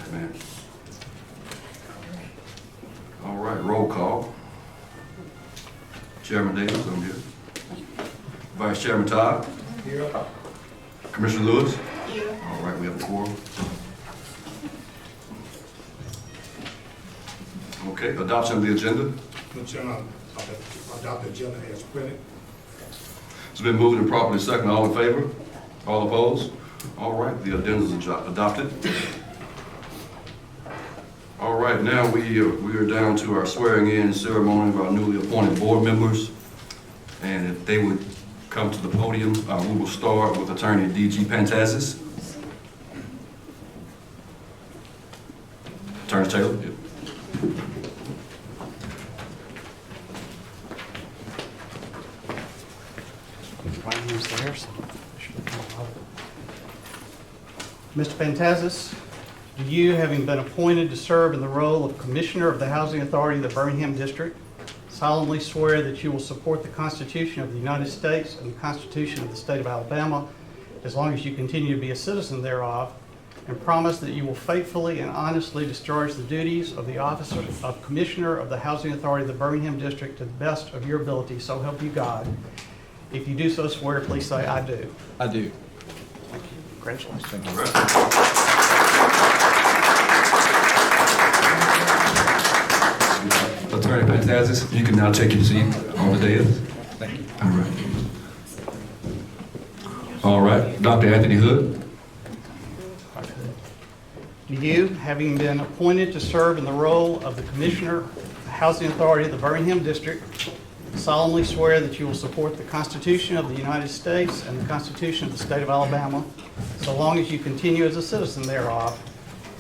Amen. All right, roll call. Chairman Davis, I'm here. Vice Chairman Todd. Here. Commissioner Lewis. Here. All right, we have a quorum. Okay, adoption of the agenda. Mr. Chairman, adopt the agenda as printed. It's been moved and properly seconded. All in favor? All opposed? All right, the agenda is adopted. All right, now we are down to our swearing in ceremony of our newly appointed board members. And if they would come to the podium, we will start with Attorney D.G. Pantazis. Attorney Taylor. Yep. Mr. Pantazis, do you, having been appointed to serve in the role of Commissioner of the Housing Authority of the Birmingham District, solemnly swear that you will support the Constitution of the United States and the Constitution of the State of Alabama as long as you continue to be a citizen thereof, and promise that you will faithfully and honestly discharge the duties of the office of Commissioner of the Housing Authority of the Birmingham District to the best of your ability, so help you God? If you do so swear, please say, "I do." I do. Thank you. Congratulations. Thank you. All right. Attorney Pantazis, you can now take your seat on the dais. Thank you. All right. All right, Dr. Anthony Hood. Do you, having been appointed to serve in the role of the Commissioner of the Housing Authority of the Birmingham District, solemnly swear that you will support the Constitution of the United States and the Constitution of the State of Alabama, so long as you continue as a citizen thereof,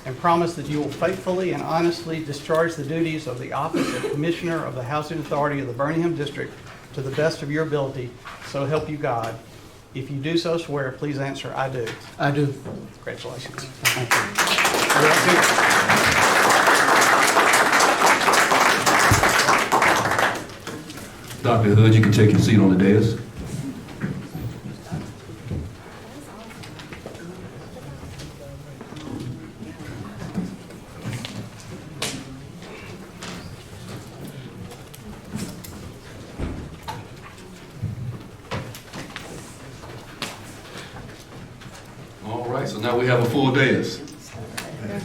and promise that you will faithfully and honestly discharge the duties of the office of Commissioner of the Housing Authority of the Birmingham District to the best of your ability, so help you God? If you do so swear, please answer, "I do." I do. Congratulations. Thank you. Dr. Hood, you can take your seat on the dais. All right, so now we have a full dais.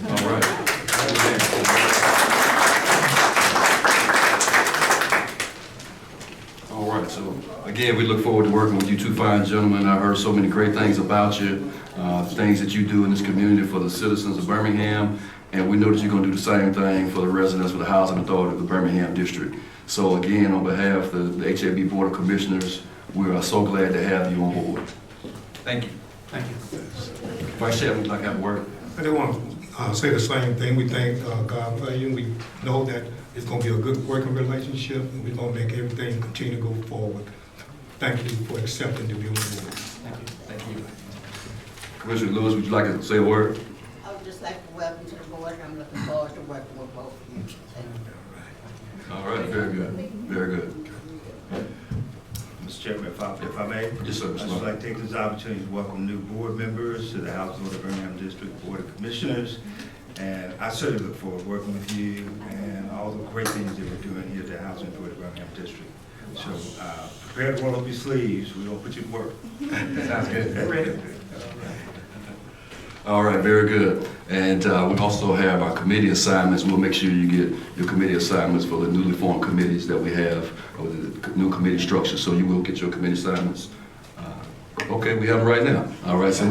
All right. All right, so again, we look forward to working with you two fine gentlemen. I've heard so many great things about you, things that you do in this community for the citizens of Birmingham, and we know that you're going to do the same thing for the residents of the Housing Authority of the Birmingham District. So again, on behalf of the HAB Board of Commissioners, we are so glad to have you on board. Thank you. Thank you. Vice Chairman, would you like to have a word? I just want to say the same thing. We thank God for you. We know that it's going to be a good working relationship, and we're going to make everything continue to go forward. Thank you for accepting to be on board. Thank you. Thank you. Commissioner Lewis, would you like to say a word? I would just like to welcome to the board, and I'm looking forward to working with both of you. Thank you. All right, very good, very good. Mr. Chairman, if I may, Yes, sir, I'd Mr. just Long. like to take this opportunity to welcome new board members to the Housing Authority of the Birmingham District Board of Commissioners. And I certainly look forward to working with you and all the great things that we're doing here at the Housing Authority of the Birmingham District. So prepare to roll up your sleeves. We're going to put you to work. Sounds good. All right, very good. And we also have our committee assignments. We'll make sure you get your committee assignments for the newly formed committees that we have, or the new committee structure, so you will get your committee assignments. Okay, we have them right now. All right, so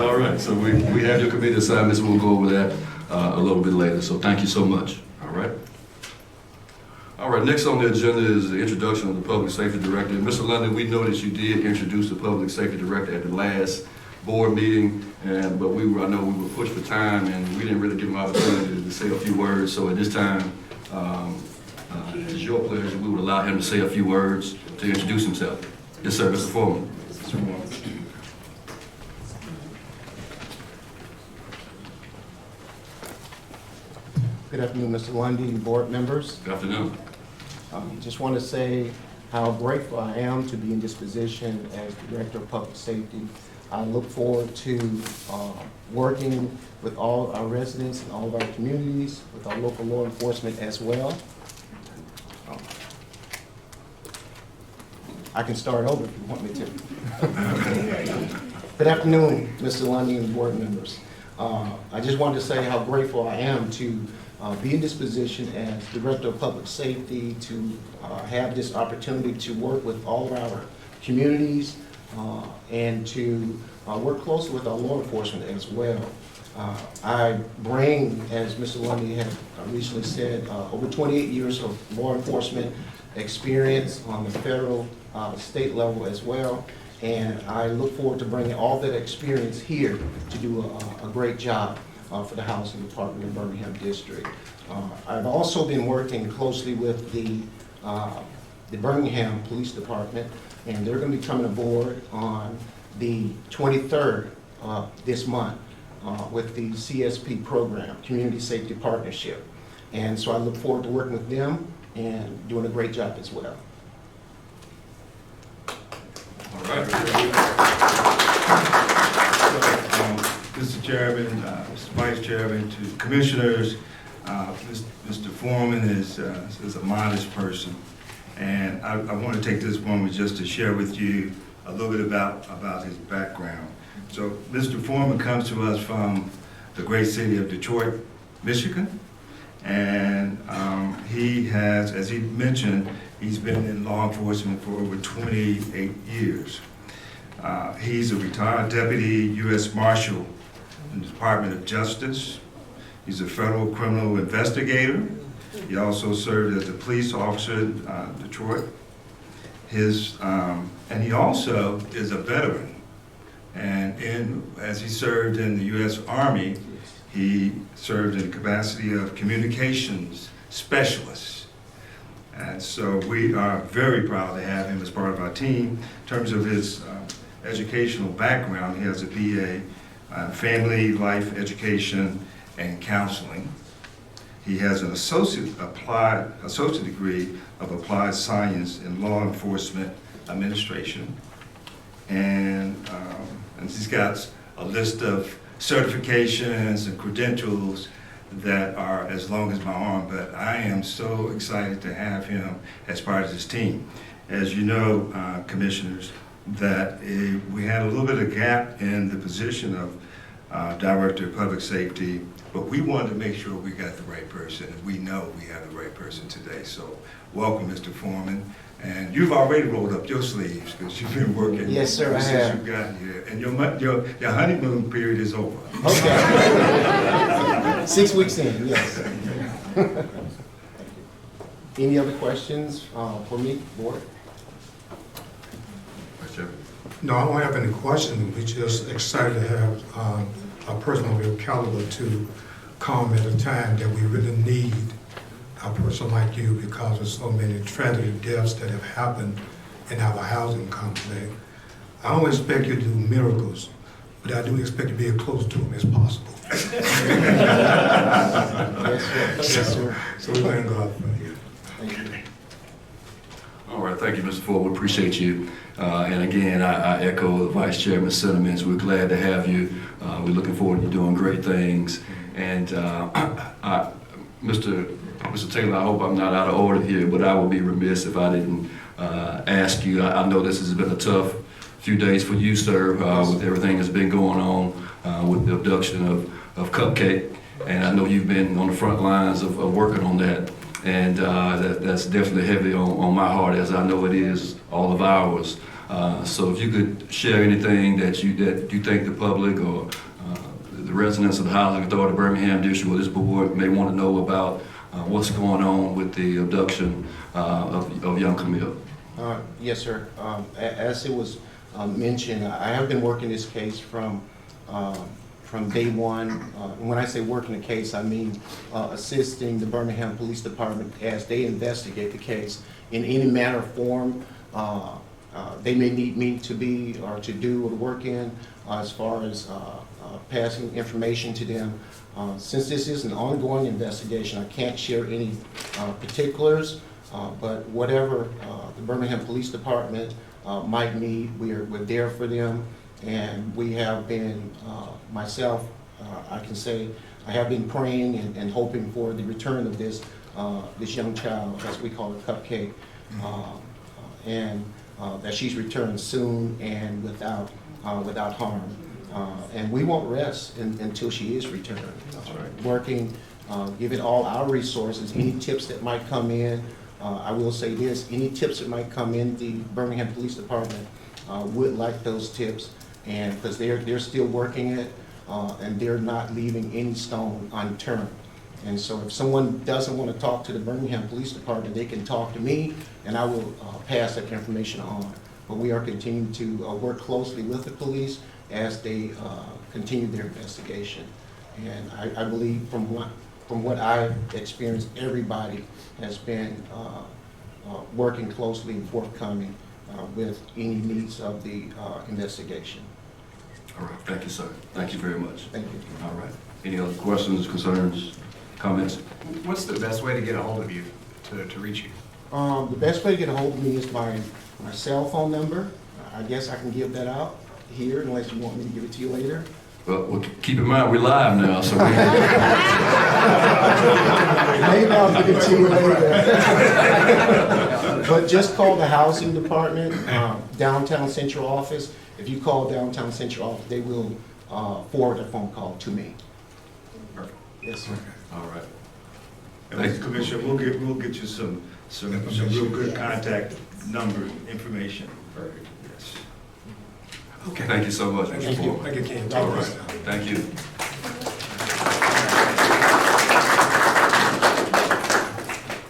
all right, so we have your committee assignments. We'll go over that a little bit later. So thank you so much. All right. All right, next on the agenda is the introduction of the Public Safety Director. Mr. London, we know that you did introduce the Public Safety Director at the last board meeting, but I know we were pushed for time, and we didn't really give him an opportunity to say a few words. So at this time, it's your pleasure. We would allow him to say a few words to introduce himself. Yes, sir, Mr. Foreman. Good afternoon, Mr. Lundy and board members. Good afternoon. Just want to say how grateful I am to be in this position as Director of Public Safety. I look forward to working with all our residents and all of our communities, with our local law enforcement as well. I can start over if you want me to. Good afternoon, Mr. Lundy and board members. I just wanted to say how grateful I am to be in this position as Director of Public Safety, to have this opportunity to work with all of our communities and to work closely with our law enforcement as well. I bring, as Mr. Lundy had recently said, over 28 years of law enforcement experience on the federal, state level as well. And I look forward to bringing all that experience here to do a great job for the Housing Department in Birmingham District. I've also been working closely with the Birmingham Police Department, and they're going to be coming aboard on the 23rd this month with the CSP program, Community Safety Partnership. And so I look forward to working with them and doing a great job as well. All right. Mr. Chairman, Mr. Vice Chairman, to Commissioners, Mr. Foreman is a modest person, and I want to take this moment just to share with you a little bit about his background. So Mr. Foreman comes to us from the great city of Detroit, Michigan, and he has, as he mentioned, he's been in law enforcement for over 28 years. He's a retired deputy U.S. Marshal in the Department of Justice. He's a federal criminal investigator. He also served as a police officer in Detroit. And he also is a veteran. And as he served in the U.S. Army, he served in the capacity of communications specialist. And so we are very proud to have him as part of our team. In terms of his educational background, he has a BA, Family Life Education and Counseling. He has an associate degree of applied science in law enforcement administration. And he's got a list of certifications and credentials that are as long as my arm, but I am so excited to have him as part of this team. As you know, Commissioners, that we had a little bit of gap in the position of Director of Public Safety, but we wanted to make sure we got the right person, and we know we have the right person today. So welcome, Mr. Foreman. And you've already rolled up your sleeves because you've been working. Yes, sir, I since have. you've gotten here. And your honeymoon period is over. Okay. 6 weeks in, yes. Any other questions for me, board? Vice Chairman. No, I don't have any questions. We're just excited to have a person of your caliber to come at a time that we really need a person like you because of so many tragic deaths that have happened in our housing complex. I don't expect you to do miracles, but I do expect to be as close to them as possible. Yes, sir. So we thank God for you. Thank you. All right, thank you, Mr. Ford. We appreciate you. And again, I echo the Vice Chairman's sentiments. We're glad to have you. We're looking forward to doing great things. And Mr. Taylor, I hope I'm not out of order here, but I would be remiss if I didn't ask you. I know this has been a tough few days for you, sir, with everything that's been going on with the abduction of Cupcake. And I know you've been on the front lines of working on that. And that's definitely heavy on my heart, as I know it is all of ours. So if you could share anything that you think the public or the residents of the Housing Authority of Birmingham District or this board may want to know about what's going on with the abduction of young Camille. Yes, sir. As it was mentioned, I have been working this case from day one. When I say working the case, I mean assisting the Birmingham Police Department as they investigate the case in any manner or form they may need me to be or to do or to work in as far as passing information to them. Since this is an ongoing investigation, I can't share any particulars But whatever the Birmingham Police Department might need, we're there for them. And we have been, myself, I can say, I have been praying and hoping for the return of this young child, as we call it, Cupcake, and that she's returned soon and without harm. And we won't rest until she is returned. That's right. Working, giving all our resources, any tips that might come in. I will say this, any tips that might come in, the Birmingham Police Department would like those tips, and because they're still working it, and they're not leaving any stone unturned. And so if someone doesn't want to talk to the Birmingham Police Department, they can talk to me, and I will pass that information on. But we are continuing to work closely with the police as they continue their investigation. And I believe from what I've experienced, everybody has been working closely and forthcoming with any needs of the investigation. All right, thank you, sir. Thank you very much. Thank you. All right. Any other questions, concerns, comments? What's the best way to get a hold of you, to reach you? The best way to get a hold of me is my cell phone number. I guess I can give that out here unless you want me to give it to you later. Well, keep in mind, we're live now, so we... Maybe I'll give it to you later. But just call the housing department, downtown central office. If you call downtown central office, they will forward a phone call to me. Perfect. Yes, sir. All right. And Mr. Commissioner, we'll get you some real good contact number information. Perfect. Yes. Okay. Thank you so much, Mr. Thank you. Ford. Thank you, Ken. All right. Thank you.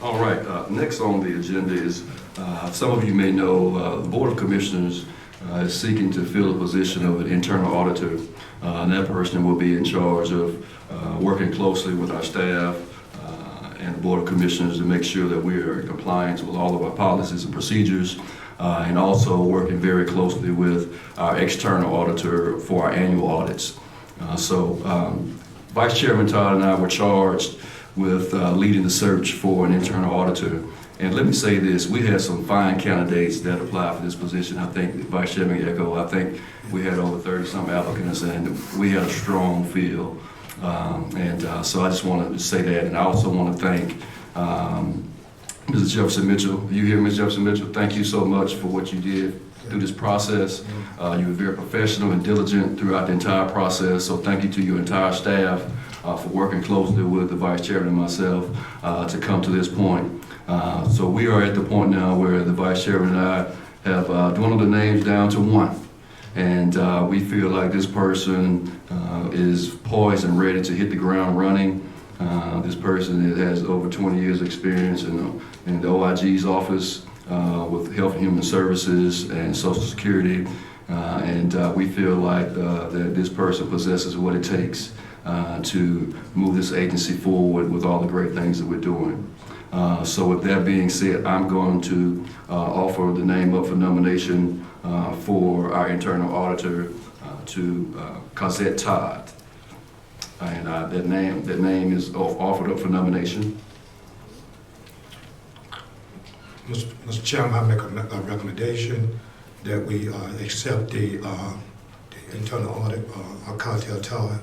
All right. Next on the agenda is, some of you may know, the Board of Commissioners is seeking to fill the position of an internal auditor. And that person will be in charge of working closely with our staff and the Board of Commissioners to make sure that we are in compliance with all of our policies and procedures, and also working very closely with our external auditor for our annual audits. Vice Chairman Todd and I were charged with leading the search for an internal auditor. And let me say this, we had some fine candidates that applied for this position. I think Vice Chairman Echo, I think we had over 30-some applicants, and we had a strong field. So I just wanted to say that, and I also want to thank Mrs. Jefferson Mitchell. You here, Ms. Jefferson Mitchell? Thank you so much for what you did through this process. You were very professional and diligent throughout the entire process, so thank you to your entire staff for working closely with the Vice Chairman and myself to come to this point. So we are at the point now where the Vice Chairman and I have dwindled the names down to one. And we feel like this person is poised and ready to hit the ground running. This person has over 20 years experience in the OIG's office with Health and Human Services and Social Security. We feel like that this person possesses what it takes to move this agency forward with all the great things that we're doing. So with that being said, I'm going to offer the name up for nomination for our internal auditor to Cosette Todd. And that name is offered up for nomination. Mr. Chairman, I make a recommendation that we accept the internal audit of Cosette Todd.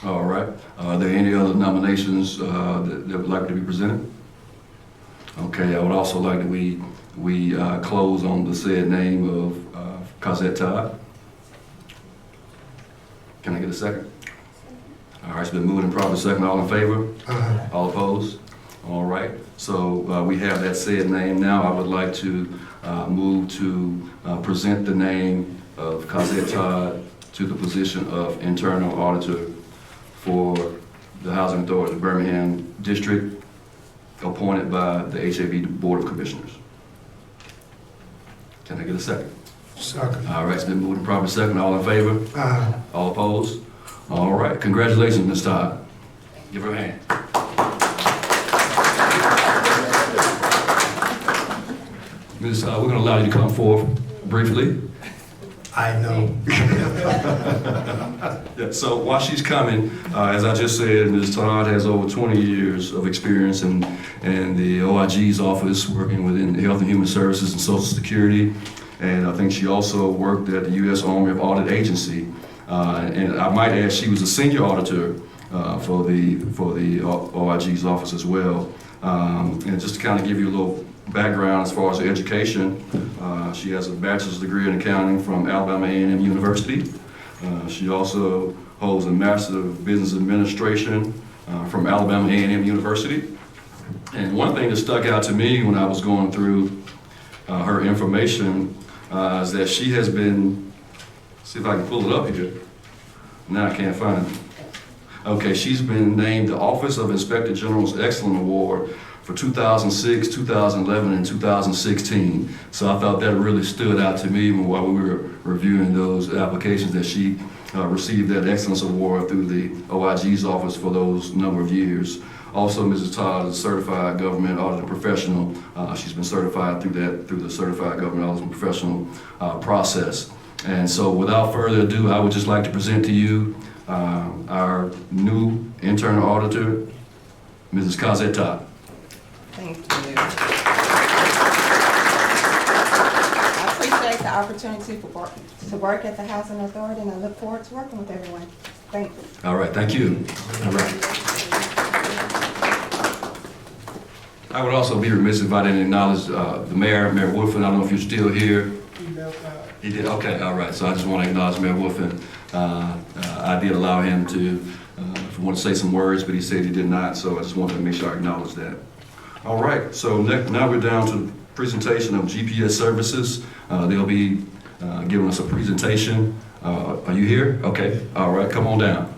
All right. Are there any other nominations that would like to be presented? Okay, I would also like that we close on the said name of Cosette Todd. Can I get a second? All right, it's been moved and properly second. All in favor? All opposed? All right. So we have that said name now. I would like to move to present the name of Cosette Todd to the position of internal auditor for the Housing Authority of Birmingham District, appointed by the HABD Board of Commissioners. Can I get a second? Second. All right, it's been moved and properly second. All in favor? All opposed? All right, congratulations, Ms. Todd. Give her a hand. Ms. We're going to allow you to come forward briefly. I know. Yeah, so while she's coming, as I just said, Ms. Todd has over 20 years of experience in the OIG's office, working within Health and Human Services and Social Security. And I think she also worked at the U.S. Army of Audit Agency. And I might add, she was a senior auditor for the OIG's office as well. And just to kind of give you a little background as far as her education, she has a bachelor's degree in accounting from Alabama A&M University. She also holds a Master of Business Administration from Alabama A&M University. And one thing that stuck out to me when I was going through her information is that she has been, see if I can pull it up here. Now I can't find it. Okay, she's been named the Office of Inspector General's Excellent Award for 2006, 2011, and 2016. So I thought that really stood out to me while we were reviewing those applications, that she received that Excellence Award through the OIG's office for those number of years. Also, Mrs. Todd is a certified government auditor professional. She's been certified through the certified government auditor professional process. And so without further ado, I would just like to present to you our new internal auditor, Mrs. Kazet Todd. Thank you. I appreciate the opportunity to work at the Housing Authority, and I look forward to working with everyone. Thank you. All right, thank you. All right. I would also be remiss if I didn't acknowledge the Mayor Wolfen. I don't know if you're still here. He did, okay, all right. So I just want to acknowledge Mayor Wolfen. I did allow him to, if he wanted to say some words, but he said he did not, so I just wanted to make sure I acknowledge that. All right, so now we're down to the presentation of GPS services. They'll be giving us a presentation. Are you here? Okay, all right, come on down.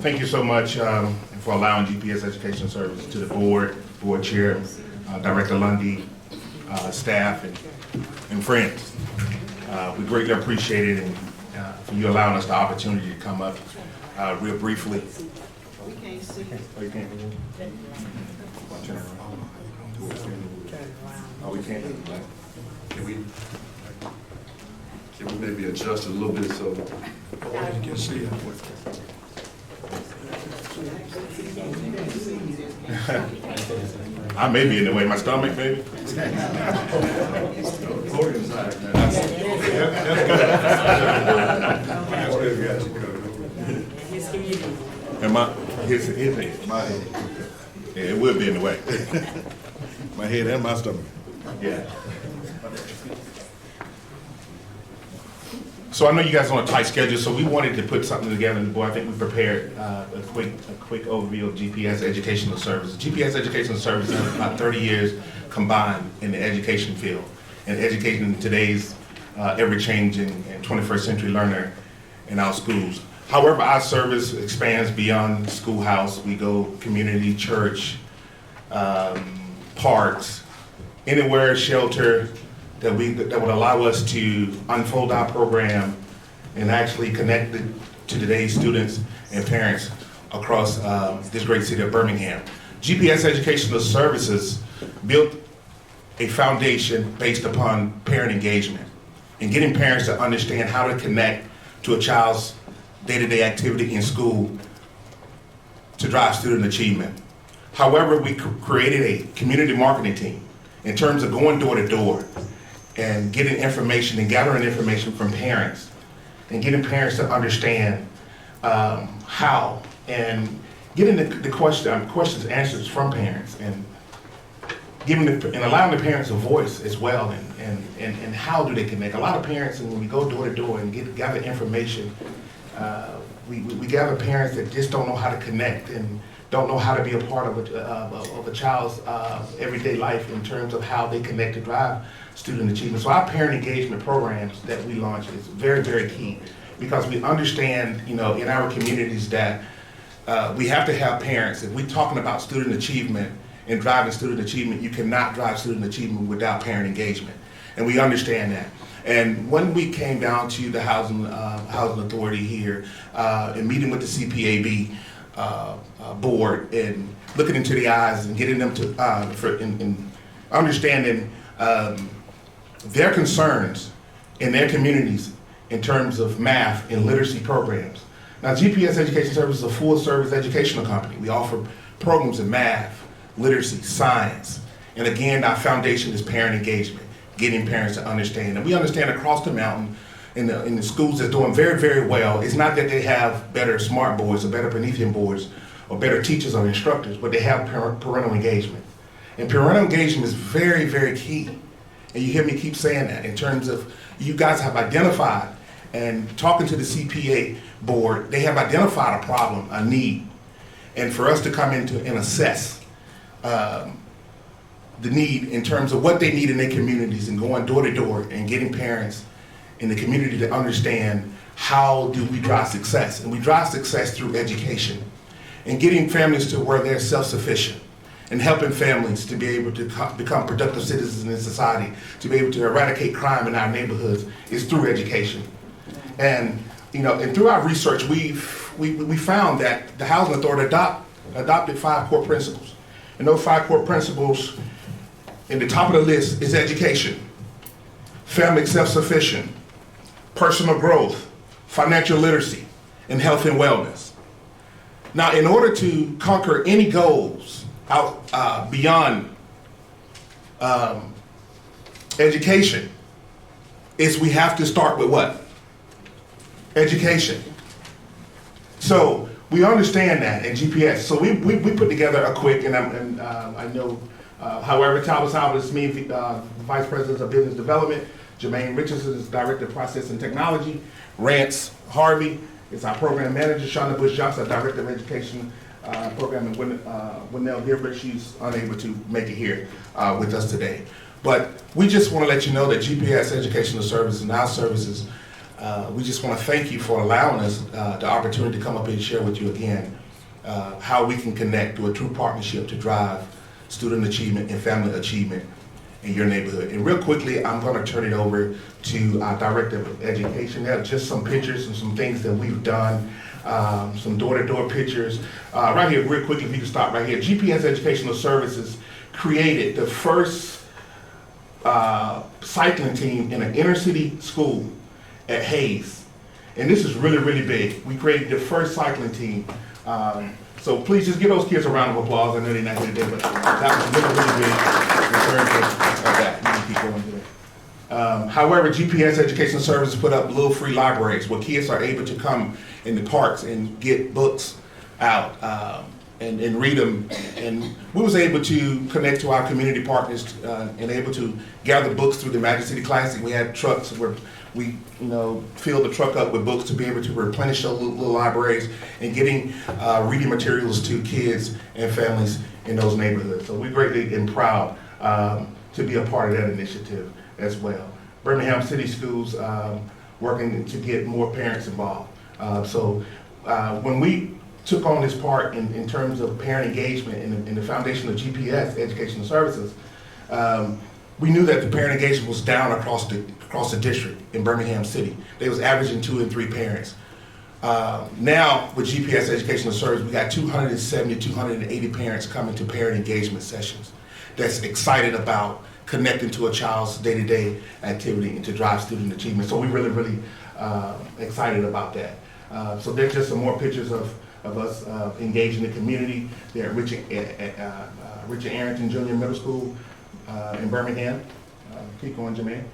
Thank you so much for allowing GPS Education Services to the board chair, Director Lundy, staff, and friends. We greatly appreciate it, and for you allowing us the opportunity to come up real briefly. We can't see. Oh, you can't? Oh, we can't? Can we maybe adjust it a little bit so You can see it. I may be in the way. My stomach, maybe? And his head, my head. Yeah, it would be in the way. My head and my stomach. Yeah. So I know you guys are on a tight schedule, so we wanted to put something together in the board. I think we prepared a quick overview of GPS Educational Services. GPS Educational Services has about 30 years combined in the education field, and educating today's ever-changing and 21st century learner in our schools. However, our service expands beyond schoolhouse. We go community, church, parks, anywhere, shelter, that would allow us to unfold our program and actually connect it to today's students and parents across this great city of Birmingham. GPS Educational Services built a foundation based upon parent engagement and getting parents to understand how to connect to a child's day-to-day activity in school to drive student achievement. However, we created a community marketing team in terms of going door to door and getting information and gathering information from parents and getting parents to understand how, and getting the questions answers from parents, and allowing the parents a voice as well, and how do they connect. A lot of parents, and when we go door to door and gather information, we gather parents that just don't know how to connect and don't know how to be a part of a child's everyday life in terms of how they connect to drive student achievement. So our parent engagement programs that we launch is very, very key, because we understand, in our communities that we have to have parents. If we're talking about student achievement and driving student achievement, you cannot drive student achievement without parent engagement. and we understand that. And when we came down to the housing authority here, and meeting with the CPAB board and looking into the eyes and getting them to understanding their concerns in their communities in terms of math and literacy programs. Now, GPS Education Services is a full-service educational company. We offer programs in math, literacy, science, and again, our foundation is parent engagement, getting parents to understand. And we understand across the mountain in the schools that's doing very, very well, it's not that they have better smart boards or better Promethean boards or better teachers or instructors, but they have parental engagement. And parental engagement is very, very key. And you hear me keep saying that in terms of you guys have identified, and talking to the CPA board, they have identified a problem, a need. And for us to come into and assess the need in terms of what they need in their communities and going door to door and getting parents in the community to understand how do we drive success. And we drive success through education and getting families to where they're self-sufficient and helping families to be able to become productive citizens in society, to be able to eradicate crime in our neighborhoods is through education. And and through our research, we found that the Housing Authority adopted 5 core principles. And those 5 core principles, in the top of the list is education, family self-sufficient, personal growth, financial literacy, and health and wellness. Now, in order to conquer any goals out beyond education, we have to start with what? Education. So we understand that in GPS. So we put together a quick, and I know, however, Talbot is me, Vice President of Business Development. Jermaine Richardson is Director of Process and Technology. Rance Harvey is our Program Manager. Shonda Bush Johnson, Director of Education Program, and Winnell Gilbert, she's unable to make it here with us today. But we just want to let you know that GPS Educational Services and our services, we just want to thank you for allowing us the opportunity to come up here and share with you again how we can connect to a true partnership to drive student achievement and family achievement in your neighborhood. And real quickly, I'm going to turn it over to our Director of Education. There are just some pictures and some things that we've done, some door-to-door pictures. Right here, real quickly, if you can stop right here. GPS Educational Services created the first cycling team in an inner city school at Hayes. And this is really, really big. We created the first cycling team. So please just give those kids a round of applause. I know they're not here today, but that was really, really big in terms of that. You can keep going today. However, GPS Education Services put up little free libraries where kids are able to come in the parks and get books out and read them. And we was able to connect to our community partners and able to gather books through the Magic City Classic. We had trucks where we filled the truck up with books to be able to replenish those little libraries and getting reading materials to kids and families in those neighborhoods. So we're greatly and proud to be a part of that initiative as well. Birmingham City Schools working to get more parents involved. So when we took on this part in terms of parent engagement in the foundation of GPS Educational Services, we knew that the parent engagement was down across the district in Birmingham City. They was averaging 2 and 3 parents. Now with GPS Educational Services, we got 270, 280 parents coming to parent engagement sessions that's excited about connecting to a child's day-to-day activity and to drive student achievement. So we're really, really excited about that. So there's just some more pictures of us engaging the community there at Richard Arrington Junior Middle School in Birmingham. Keep going, Jermaine.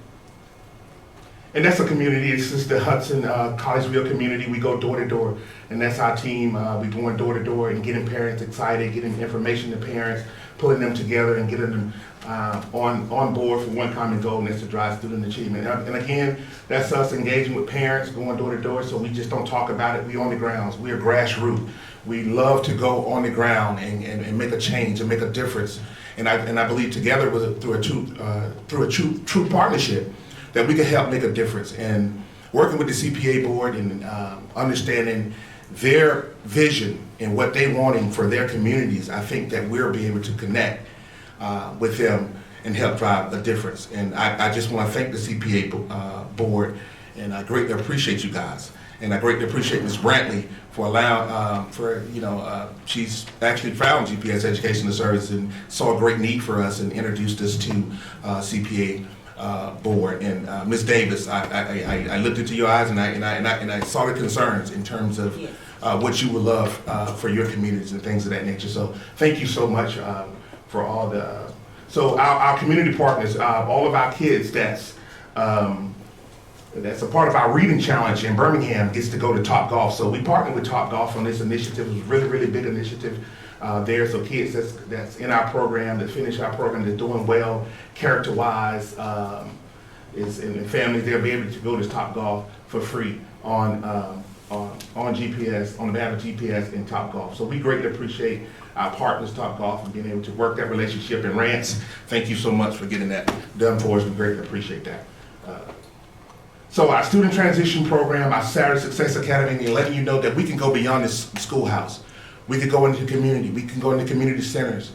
And that's a community. This is the Hudson Collegeville community. We go door to door, and that's our team. We going door to door and getting parents excited, getting information to parents, pulling them together and getting them on board for one common goal, and that's to drive student achievement. And again, that's us engaging with parents, going door to door, so we just don't talk about it. We on the grounds. We are grassroots. We love to go on the ground and make a change and make a difference. And I believe together through a true partnership that we can help make a difference. And working with the CPA board and understanding their vision and what they wanting for their communities, I think that we'll be able to connect with them and help drive a difference. And I just want to thank the CPA board, and I greatly appreciate you guys. And I greatly appreciate Ms. Brantley for allowing, she's actually found GPS Educational Services and saw a great need for us and introduced us to CPA board. And Ms. Davis, I looked into your eyes and I saw the concerns in terms of what you would love for your communities and things of that nature. So thank you so much for all the. So our community partners, all of our kids that's a part of our reading challenge in Birmingham gets to go to Top Golf. So we partnered with Top Golf on this initiative. It was a really, really big initiative there. So kids that's in our program, that finish our program, that's doing well character-wise, and families, they'll be able to go to Top Golf for free on GPS, on the behalf of GPS and Top Golf. So we greatly appreciate our partners, Top Golf, and being able to work that relationship. And Rance, thank you so much for getting that done for us. We greatly appreciate that. So our student transition program, our Saturday Success Academy, and letting you know that we can go beyond this schoolhouse. We can go into the community. We can go into community centers.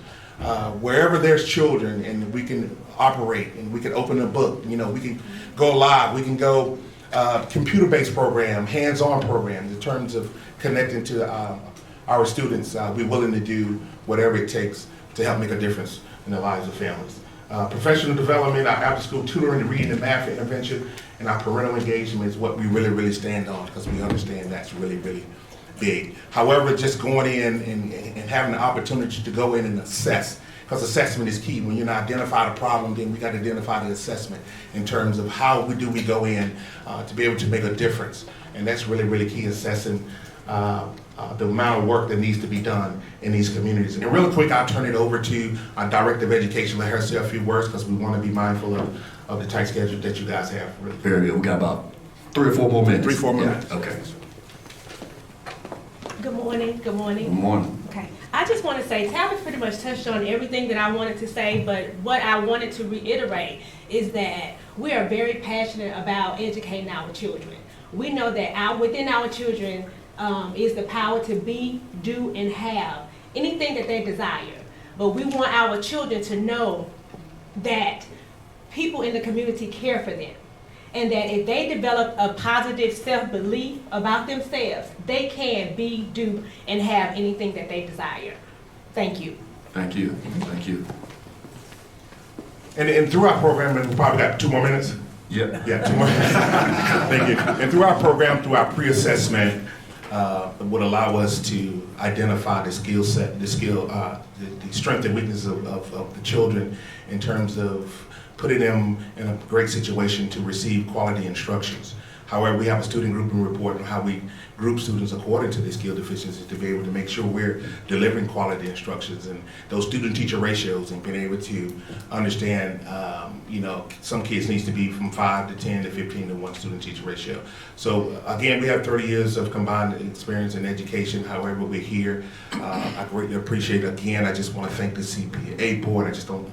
Wherever there's children, and we can operate, and we can open a book. You know, we can go live. We can go computer-based program, hands-on programs in terms of connecting to our students. We're willing to do whatever it takes to help make a difference in the lives of families. Professional development, our after-school tutoring, reading and math intervention, and our parental engagement is what we really, really stand on, because we understand that's really, really big. However, just going in and having the opportunity to go in and assess, because assessment is key. When you identify the problem, then we got to identify the assessment in terms of how do we go in to be able to make a difference. And that's really, really key, assessing the amount of work that needs to be done in these communities. And real quick, I'll turn it over to our Director of Education, let her say a few words, because we want to be mindful of the tight schedule that you guys have. Really. Very good. We got about 3 or 4 more minutes. 3 or 4 minutes. Yeah. Okay. Good morning. Good morning. Good morning. Okay. I just want to say, Tabitha pretty much touched on everything that I wanted to say, but what I wanted to reiterate is that we are very passionate about educating our children. We know that within our children is the power to be, do, and have anything that they desire. But we want our children to know that people in the community care for them, and that if they develop a positive self-belief about themselves, they can be, do, and have anything that they desire. Thank you. Thank you. Thank you. And through our program, and we probably got 2 more minutes? Yeah. Yeah, 2 more minutes. Thank you. And through our program, through our pre-assessment, would allow us to identify the skill set, the strength and weaknesses of the children in terms of putting them in a great situation to receive quality instructions. However, we have a student grouping report on how we group students according to their skill deficiencies to be able to make sure we're delivering quality instructions and those student-teacher ratios, and being able to understand, some kids needs to be from 5 to 10 to 15 to 1 student-teacher ratio. So again, we have 30 years of combined experience in education. However, we're here. I greatly appreciate it. Again, I just want to thank the CPA board. I just don't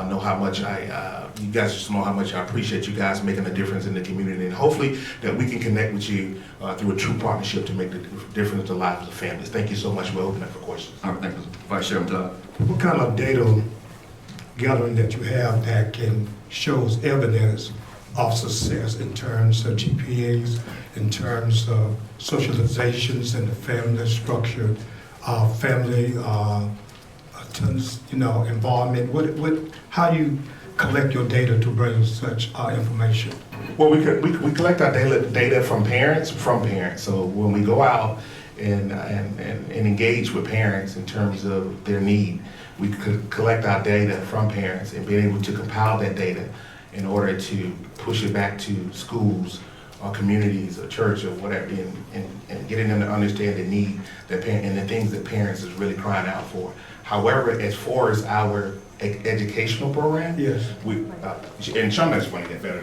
know how much you guys just know how much I appreciate you guys making a difference in the community, and hopefully that we can connect with you through a true partnership to make the difference in the lives of families. Thank you so much. We'll open up for questions. All right, thank you. Vice Chairman Todd. What kind of data gathering that you have that can shows evidence of success in terms of GPAs, in terms of socializations and the family structure, family involvement? How do you collect your data to bring such information? Well, we collect our data from parents. So when we go out and engage with parents in terms of their need, we could collect our data from parents and be able to compile that data in order to push it back to schools or communities or church or whatever, and getting them to understand the need and the things that parents is really crying out for. However, as far as our educational program, yes, and Sean just want to get better.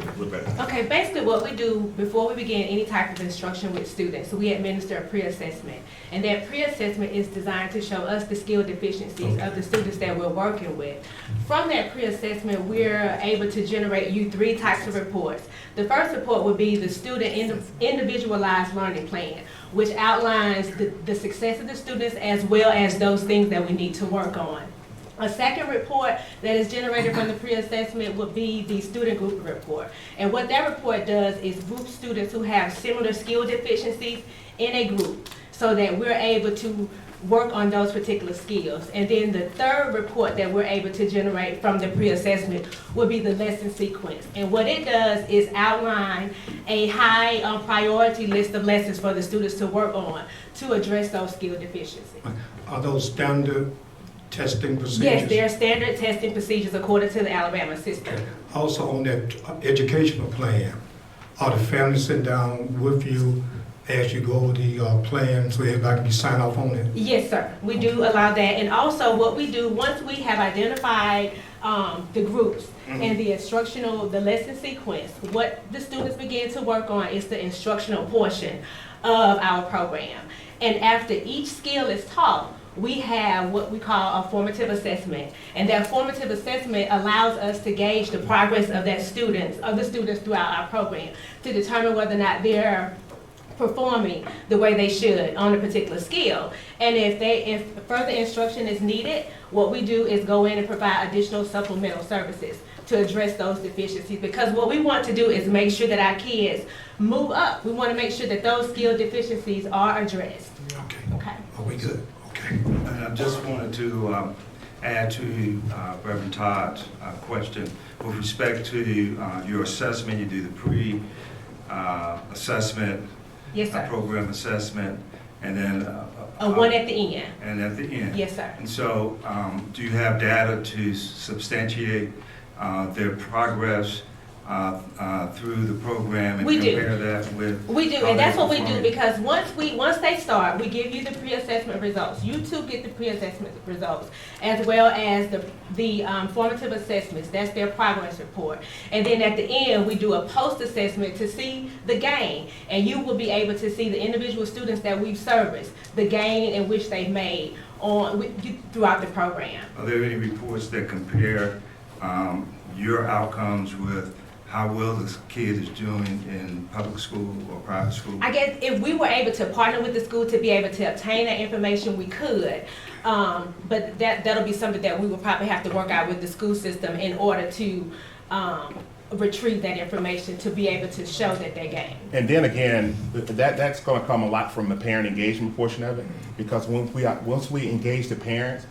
Okay, basically what we do before we begin any type of instruction with students, so we administer a pre-assessment. And that pre-assessment is designed to show us the skill deficiencies of the students that we're working with. From that pre-assessment, we're able to generate you 3 types of reports. The first report would be the student individualized learning plan, which outlines the success of the students as well as those things that we need to work on. A second report that is generated from the pre-assessment would be the student group report. And what that report does is group students who have similar skill deficiencies in a group so that we're able to work on those particular skills. And then the third report that we're able to generate from the pre-assessment would be the lesson sequence. And what it does is outline a high priority list of lessons for the students to work on to address those skill deficiencies. Are those standard testing procedures? Yes, there are standard testing procedures according to the Alabama system. Okay. Also on that educational plan, are the families sitting down with you as you go over the plan so everybody can sign off on it? Yes, sir. We do allow that. And also what we do, once we have identified the groups and the lesson sequence, what the students begin to work on is the instructional portion of our program. And after each skill is taught, we have what we call a formative assessment. And that formative assessment allows us to gauge the progress of the students throughout our program to determine whether or not they're performing the way they should on a particular skill. And if further instruction is needed, what we do is go in and provide additional supplemental services to address those deficiencies. Because what we want to do is make sure that our kids move up. We want to make sure that those skill deficiencies are addressed. Okay. Okay. Are we good? Okay. And I just wanted to add to Reverend Todd's question. With respect to your assessment, you do the pre-assessment, Yes, sir. program assessment, and then One at the end. and at the end. Yes, sir. And so, do you have data to substantiate their progress through the program and We do. compare that with? We do, how and that's they're what we do, performing? because once they start, we give you the pre-assessment results. You too get the pre-assessment results, as well as the formative assessments. That's their progress report. And then at the end, we do a post-assessment to see the gain. And you will be able to see the individual students that we've serviced, the gain in which they've made throughout the program. Are there any reports that compare your outcomes with how well this kid is doing in public school or private school? I guess if we were able to partner with the school to be able to obtain that information, we could. But that'll be something that we will probably have to work out with the school system in order to retrieve that information to be able to show that they're gained. And then again, that's going to come a lot from the parent engagement portion of it, because once we engage the parents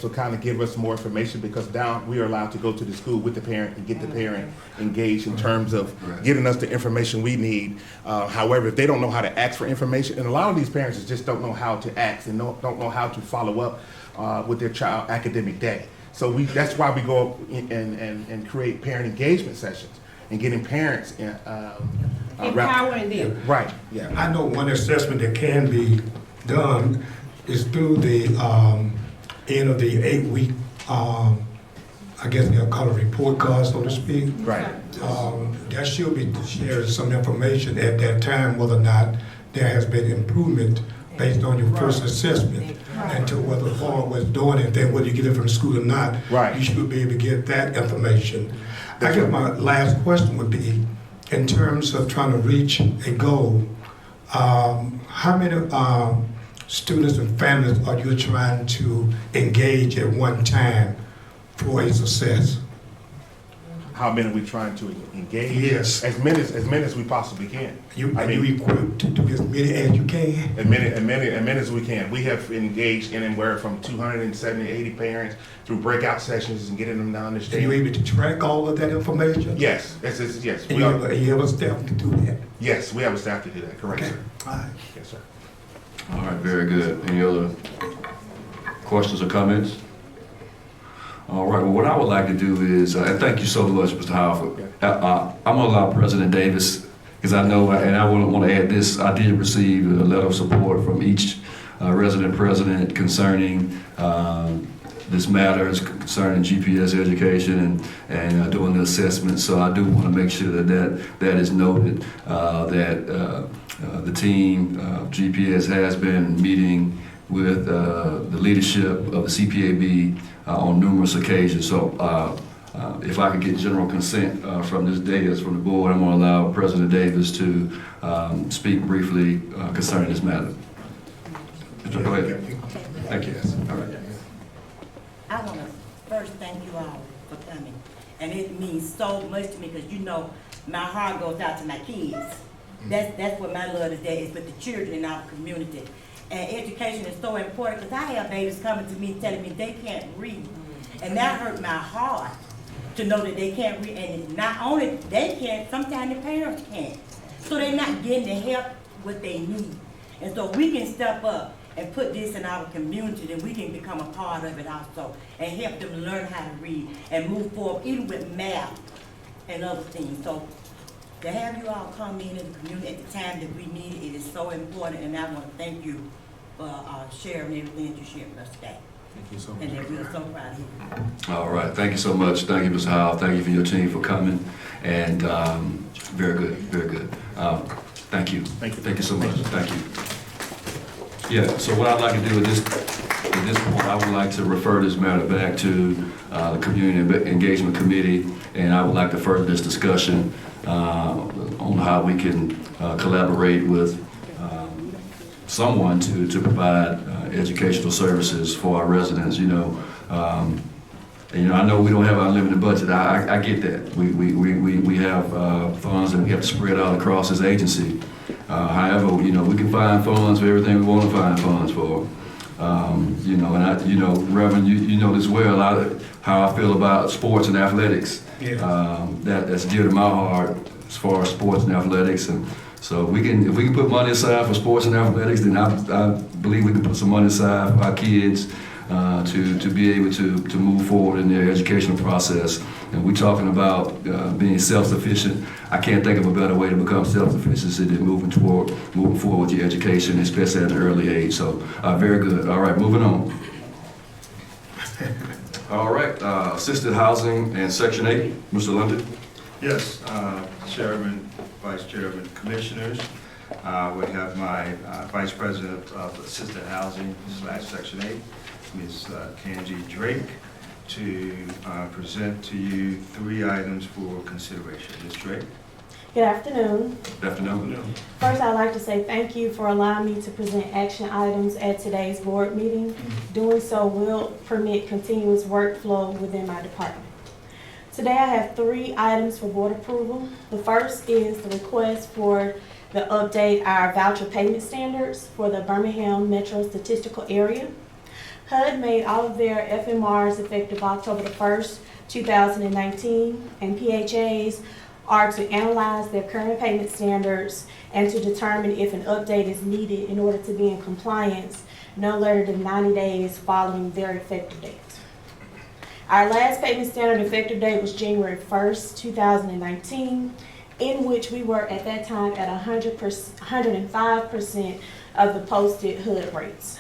will kind of give us more information, because now we are allowed to go to the school with the parent and get the parent engaged in terms of giving us the information we need. However, if they don't know how to ask for information, and a lot of these parents just don't know how to ask and don't know how to follow up with their child academic day. So that's why we go and create parent engagement sessions and getting parents Empowering them. Right, yeah. I know one assessment that can be done is through the end of the 8-week, I guess they'll call it report card, so to speak. Right. That should be shared some information at that time whether or not there has been improvement based on your first assessment. And to whether the board was doing it, then whether you get it from school or not, Right. you should be able to get that information. I guess my last question would be, in terms of trying to reach a goal, how many students and families are you trying to engage at one time for a success? How many are we trying to engage? Yes. As many as we possibly can. Are you equipped to do as many as you can? As many as we can. We have engaged in anywhere from 270 to 80 parents through breakout sessions and getting them to Are understand. you able to track all of that information? Yes, yes. And you have a staff to do that? Yes, we have a staff to do that, correct, Okay. sir. All right. Yes, sir. All right, very good. Any other questions or comments? All right, well, what I would like to do is, and thank you so much, Mr. Howard. I'm gonna allow President Davis, because I know, and I want to add this, I did receive a letter of support from each resident president concerning this matters, concerning GPS education and doing the assessment. So I do want to make sure that is noted, that the team, GPS, has been meeting with the leadership of the CPAB on numerous occasions. So if I could get general consent from this dais, from the board, I'm going to allow President Davis to speak briefly concerning this matter. Go ahead. Thank you. All right. I want to all for coming. And it means so much to me, because you know, my heart goes out to my kids. That's what my love today is, with the children in our community. And education is so important, because I have babies coming to me telling me they can't read. And that hurt my heart, to know that they can't read. And not only they can't, sometimes the parents can't. So they're not getting the help what they need. And so we can step up and put this in our community, then we can become a part of it also, and help them learn how to read and move forward, even with math and other things. So to have you all come in the community at the time that we need it is so important, and I want to thank you for sharing everything that you shared with us today. Thank you so much. And that we are so proud of you. All right, thank you so much. Thank you, Mr. Howell. Thank you for your team for coming, and very good, very good. Thank you. Thank you so much. Thank you. Yeah, so what I'd like to do at this point, I would like to refer this matter back to the Community Engagement Committee, and I would like to further this discussion on how we can collaborate with someone to provide educational services for our residents. And, I know we don't have an unlimited budget. I get that. We have funds that we have to spread out across this agency. However, we can find funds for everything we want to find funds for. And Reverend, you know this well, how I feel about sports and athletics. Yeah. That's dear to my heart as far as sports and athletics. And so if we can put money aside for sports and athletics, then I believe we can put some money aside for our kids to be able to move forward in their educational process. And we're talking about being self-sufficient. I can't think of a better way to become self-sufficient than moving forward with your education, especially at an early age. So very good. All right, moving on. All right, assisted housing and Section 8, Mr. London. Yes, Chairman, Vice Chairman, Commissioners. We have my Vice President of Assisted Housing / Section 8, Ms. Kanji Drake, to present to you 3 items for consideration. Ms. Drake. Good afternoon. Good afternoon. First, I'd like to say thank you for allowing me to present action items at today's board meeting. Doing so will permit continuous workflow within my department. Today, I have 3 items for board approval. The first is the request for the update our voucher payment standards for the Birmingham Metro Statistical Area. HUD made all of their FMRs effective October the 1st, 2019, and PHAs are to analyze their current payment standards and to determine if an update is needed in order to be in compliance no later than 90 days following their effective date. Our last payment standard effective date was January 1st, 2019, in which we were at that time at 105% of the posted HUD rates.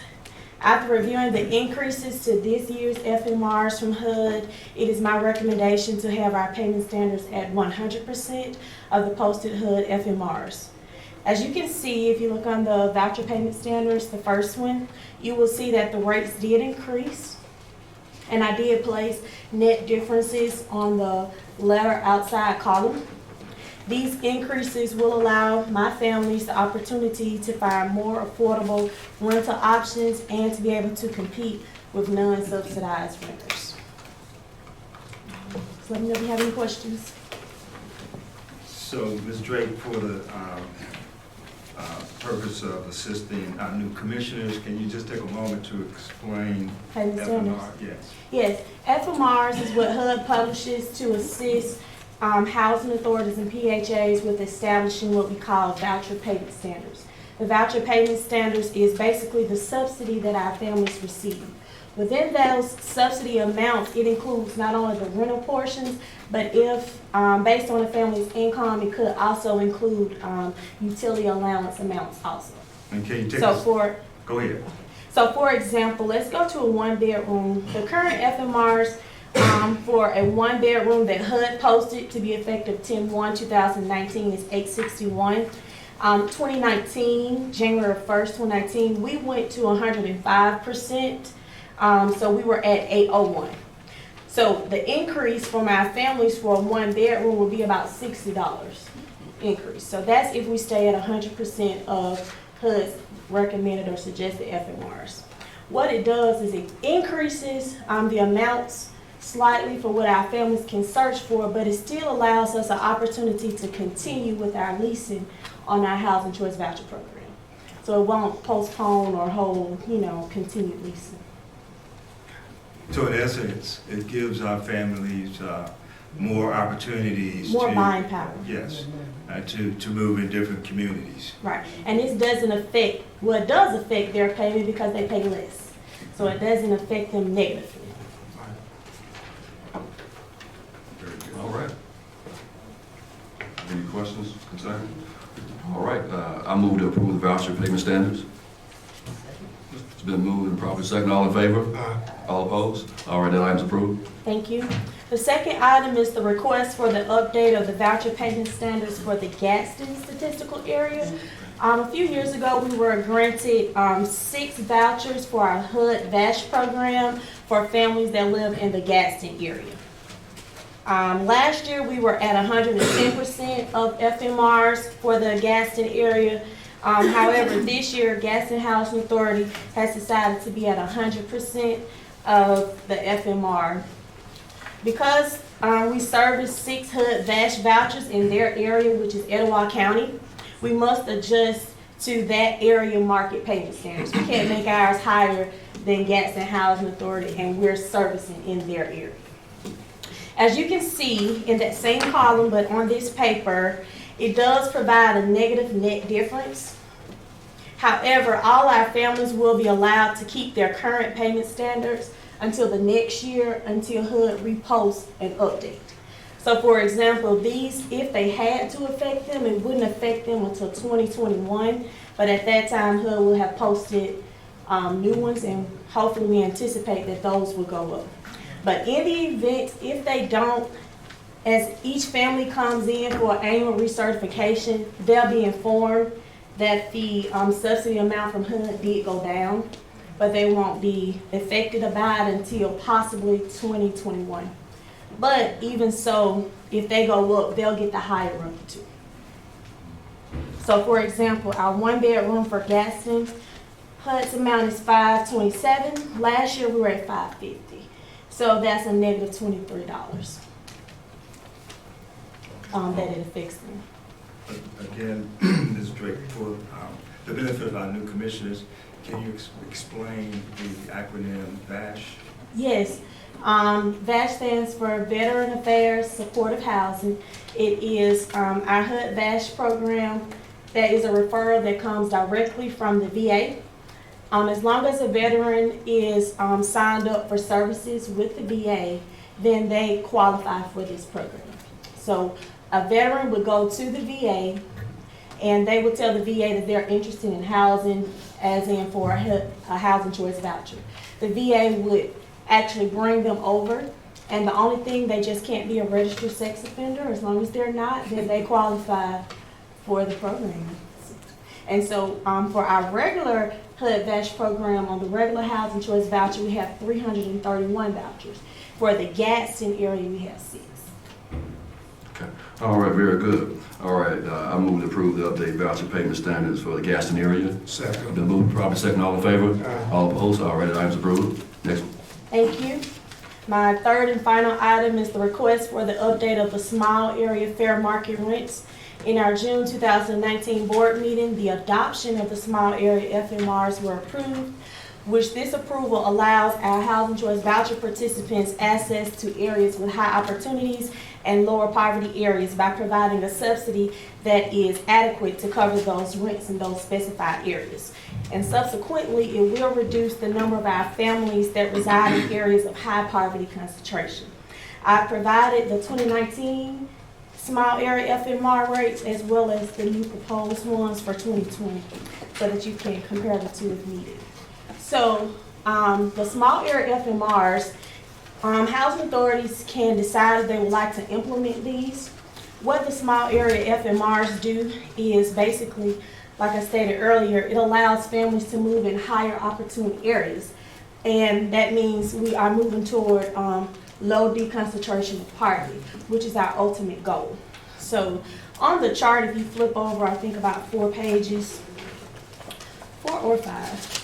After reviewing the increases to this year's FMRs from HUD, it is my recommendation to have our payment standards at 100% of the posted HUD FMRs. As you can see, if you look on the voucher payment standards, the first one, you will see that the rates did increase. And I did place net differences on the letter outside column. These increases will allow my families the opportunity to find more affordable rental options and to be able to compete with non-subsidized renters. So let me know if you have any questions. So, Ms. Drake, for the purpose of assisting our new commissioners, can you just take a moment to explain Payment standards? FMR? Yes. Yes, FMRs is what HUD publishes to assist housing authorities and PHAs with establishing what we call voucher payment standards. The voucher payment standards is basically the subsidy that our families receive. Within those subsidy amounts, it includes not only the rental portions, but if based on the family's income, it could also include utility allowance amounts also. And can you take go ahead. So for example, let's go to a 1-bedroom. The current FMRs for a 1-bedroom that HUD posted to be effective 10/1/2019 is $861. 2019, January 1st, 2019, we went to 105%. So we were at $801. So the increase from our families for a 1-bedroom would be about $60 increase. So that's if we stay at 100% of HUD's recommended or suggested FMRs. What it does is it increases the amounts slightly for what our families can search for, but it still allows us an opportunity to continue with our leasing on our housing choice voucher program. So it won't postpone or hold, continued leasing. So in essence, it gives our families more opportunities More to. buying power. Yes, to move in different communities. Right, and this doesn't affect, well, it does affect their payment because they pay less. So it doesn't affect them negatively. All right. Any questions, concerns? All right, I move to approve the voucher payment standards. It's been moved and properly second. All in favor? All opposed? All right, that item's approved. Thank you. The second item is the request for the update of the voucher payment standards for the Gadsden statistical area. A few years ago, we were granted 6 vouchers for our HABD program for families that live in the Gadsden area. Last year, we were at 110% of FMRs for the Gadsden area. However, this year, Gadsden Housing Authority has decided to be at 100% of the FMR. Because we service 6 HABD vouchers in their area, which is Etowah County, we must adjust to that area market payment standards. We can't make ours higher than Gadsden Housing Authority, and we're servicing in their area. As you can see in that same column, but on this paper, it does provide a negative net difference. However, all our families will be allowed to keep their current payment standards until the next year, until HUD reposts an update. So for example, these, if they had to affect them, it wouldn't affect them until 2021, but at that time, HUD will have posted new ones, and hopefully we anticipate that those will go up. But in the event, if they don't, as each family comes in for annual recertification, they'll be informed that the subsidy amount from HUD did go down, but they won't be affected by it until possibly 2021. But even so, if they go up, they'll get the higher of the two. So for example, our 1-bedroom for Gadsden, HUD's amount is $527. Last year we were at $550. So that's a negative $23 that it affects them. Again, Ms. Drake, for the benefit of our new commissioners, can you explain the acronym VASH? Yes, VASH stands for Veteran Affairs Supportive Housing. It is our HUD VASH program that is a referral that comes directly from the VA. As long as a veteran is signed up for services with the VA, then they qualify for this program. So a veteran would go to the VA and they would tell the VA that they're interested in housing, as in for a housing choice voucher. The VA would actually bring them over, and the only thing, they just can't be a registered sex offender. As long as they're not, then they qualify for the program. And so for our regular HUD VASH program, on the regular housing choice voucher, we have 331 vouchers. For the Gadsden area, we have 6. Okay. All right, very good. All right, I move to approve the update voucher payment standards for the Gadsden area. Second. Been moved, properly second. All in favor? All opposed? All right, that item's approved. Next one. Thank you. My third and final item is the request for the update of the small area fair market rents. In our June 2019 board meeting, the adoption of the small area FMRs were approved, which this approval allows our housing choice voucher participants access to areas with high opportunities and lower poverty areas by providing a subsidy that is adequate to cover those rents in those specified areas. And subsequently, it will reduce the number of our families that reside in areas of high poverty concentration. I provided the 2019 small area FMR rates as well as the new proposed ones for 2020 so that you can compare the two if needed. So the small area FMRs, housing authorities can decide if they would like to implement these. What the small area FMRs do is basically, like I stated earlier, it allows families to move in higher opportunity areas. And that means we are moving toward low deconcentration of poverty, which is our ultimate goal. So on the chart, if you flip over, I think about 4 pages, 4 or 5,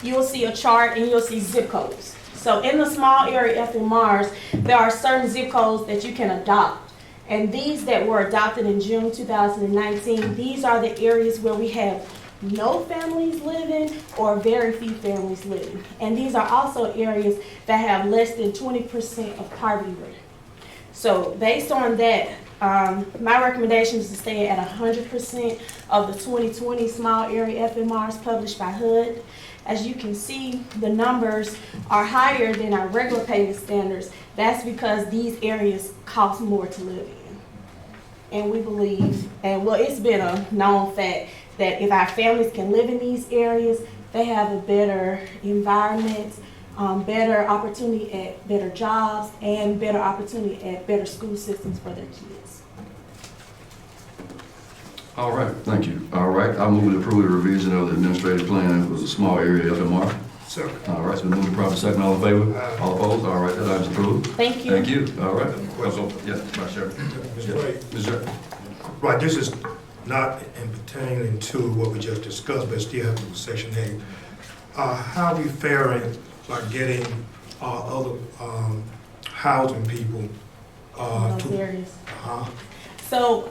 you'll see a chart and you'll see zip codes. So in the small area FMRs, there are certain zip codes that you can adopt. And these that were adopted in June 2019, these are the areas where we have no families living or very few families living. And these are also areas that have less than 20% of poverty rate. So based on that, my recommendation is to stay at 100% of the 2020 small area FMRs published by HUD. As you can see, the numbers are higher than our regular payment standards. That's because these areas cost more to live in. And we believe, and well, it's been a known fact that if our families can live in these areas, they have a better environment, better opportunity at better jobs, and better opportunity at better school systems for their kids. All right, thank you. All right, I'll move to approve the revision of the administrative plan for the small area FMR. Second. All right, so we move to proper second, all in favor? All opposed? All right, that item's approved. Thank you. Thank you. All right. Yes, Vice Chair. Mr. Wright. Ms. Jack. Right, this is not in pertaining to what we just discussed, but still have to do Section 8. How are we faring by getting other housing people In those to? areas. So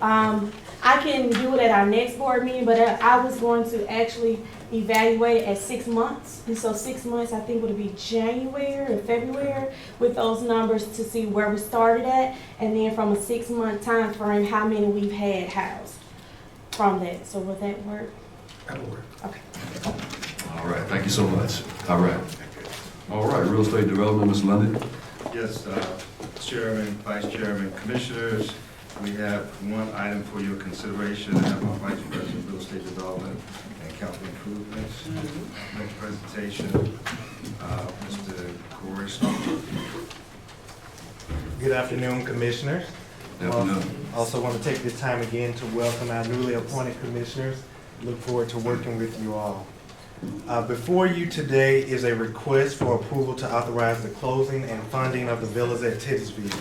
I can do it at our next board meeting, but I was going to actually evaluate it at 6 months. And so 6 months, I think, would be January or February with those numbers to see where we started at. And then from a 6-month time frame, how many we've had housed from that. So will that work? That'll work. Okay. All right, thank you so much. All right. All right, real estate development, Mr. London. Yes, Chairman, Vice Chairman, Commissioners, we have one item for your consideration. I have our Vice President of Real Estate Development and Capital Improvements. Next presentation, Mr. Corey Stone. Good afternoon, Commissioners. Good afternoon. Also want to take this time again to welcome our newly appointed Commissioners. Look forward to working with you all. Before you today is a request for approval to authorize the closing and funding of the villas at Titusville.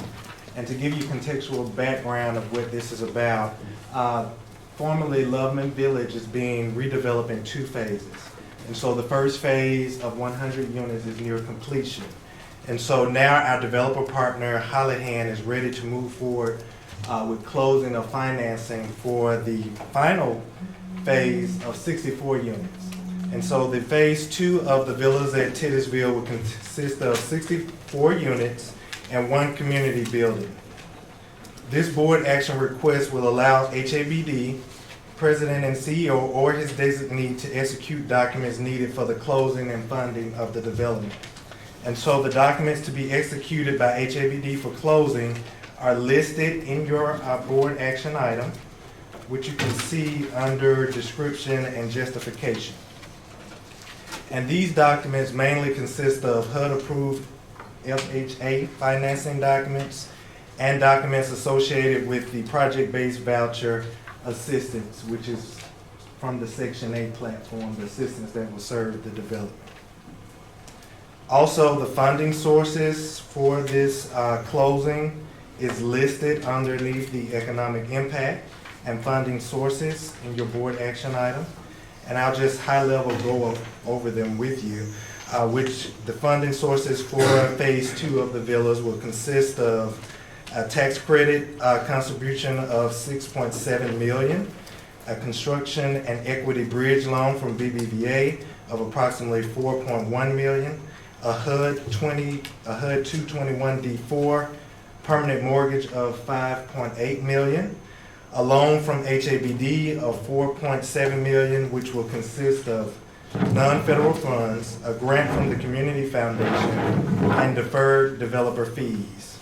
And to give you contextual background of what this is about, formerly Loveman Village is being redeveloped in 2 phases. And so the first phase of 100 units is near completion. And so now our developer partner, Hollyhan, is ready to move forward with closing of financing for the final phase of 64 units. And so the phase 2 of the villas at Titusville will consist of 64 units and 1 community building. This board action request will allow HABD, President and CEO, or his designee to execute documents needed for the closing and funding of the development. And so the documents to be executed by HABD for closing are listed in your board action item, which you can see under description and justification. And these documents mainly consist of HUD-approved FHA financing documents and documents associated with the project-based voucher assistance, which is from the Section 8 platform, the assistance that will serve the development. Also, the funding sources for this closing is listed underneath the economic impact and funding sources in your board action item. And I'll just high level go over them with you, which the funding sources for phase 2 of the villas will consist of a tax credit contribution of $6.7 million, a construction and equity bridge loan from BBVA of approximately $4.1 million, a HUD 221D4 permanent mortgage of $5.8 million, a loan from HABD of $4.7 million, which will consist of non-federal funds, a grant from the Community Foundation, and deferred developer fees.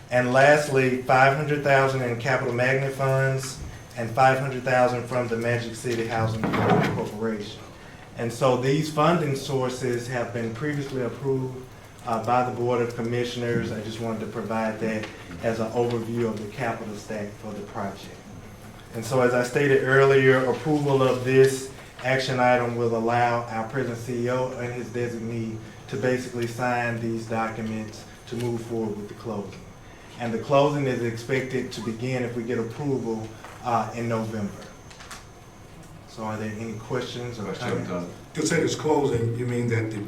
And lastly, $500,000 in capital magnet funds and $500,000 from the Magic City Housing Corporation. And so these funding sources have been previously approved by the Board of Commissioners. I just wanted to provide that as an overview of the capital stack for the project. And so as I stated earlier, approval of this action item will allow our present CEO and his designee to basically sign these documents to move forward with the closing. And the closing is expected to begin, if we get approval, in November. So are there any questions or comments? To say this closing, you mean that the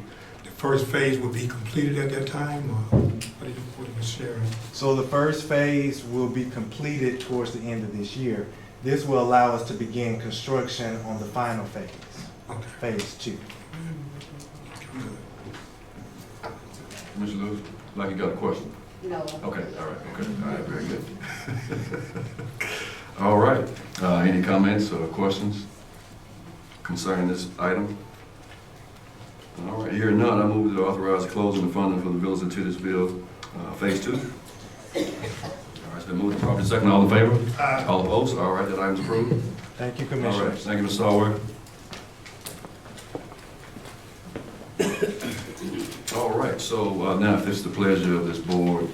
first phase will be completed at that time, or what are you sharing? So the first phase will be completed towards the end of this year. This will allow us to begin construction on the final phase, Okay. phase 2. Mr. Lewis, like you got a question? No. Okay, all right, very good. All right, any comments or questions concerning this item? All right, hearing none, I move to authorize the closing the funding for the Village of Titusville, Phase 2. All right, it's been moved and properly second. All in favor? All opposed? All right, that item's approved. Thank you, All right, Commissioners. thank you, Mr. Stallworth. All right, so now if it's the pleasure of this board,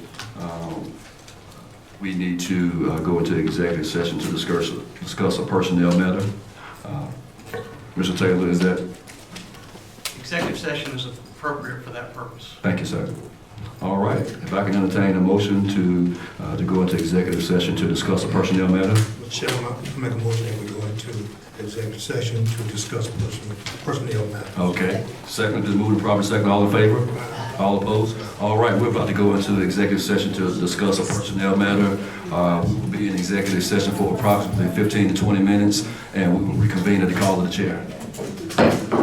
we need to go into executive session to discuss a personnel matter. Mr. Taylor, is that? Executive session is appropriate for that purpose. Thank you, sir. All right, if I can entertain a motion to go into executive session to discuss a personnel matter. Mr. Chairman, I make a motion that we go into executive session to discuss personnel matters. Okay, second, just moving properly second, all in favor? All opposed? All right, we're about to go into the executive session to discuss a personnel matter. We will be in executive session for approximately 15 to 20 minutes, and we will reconvene at the call of the chair.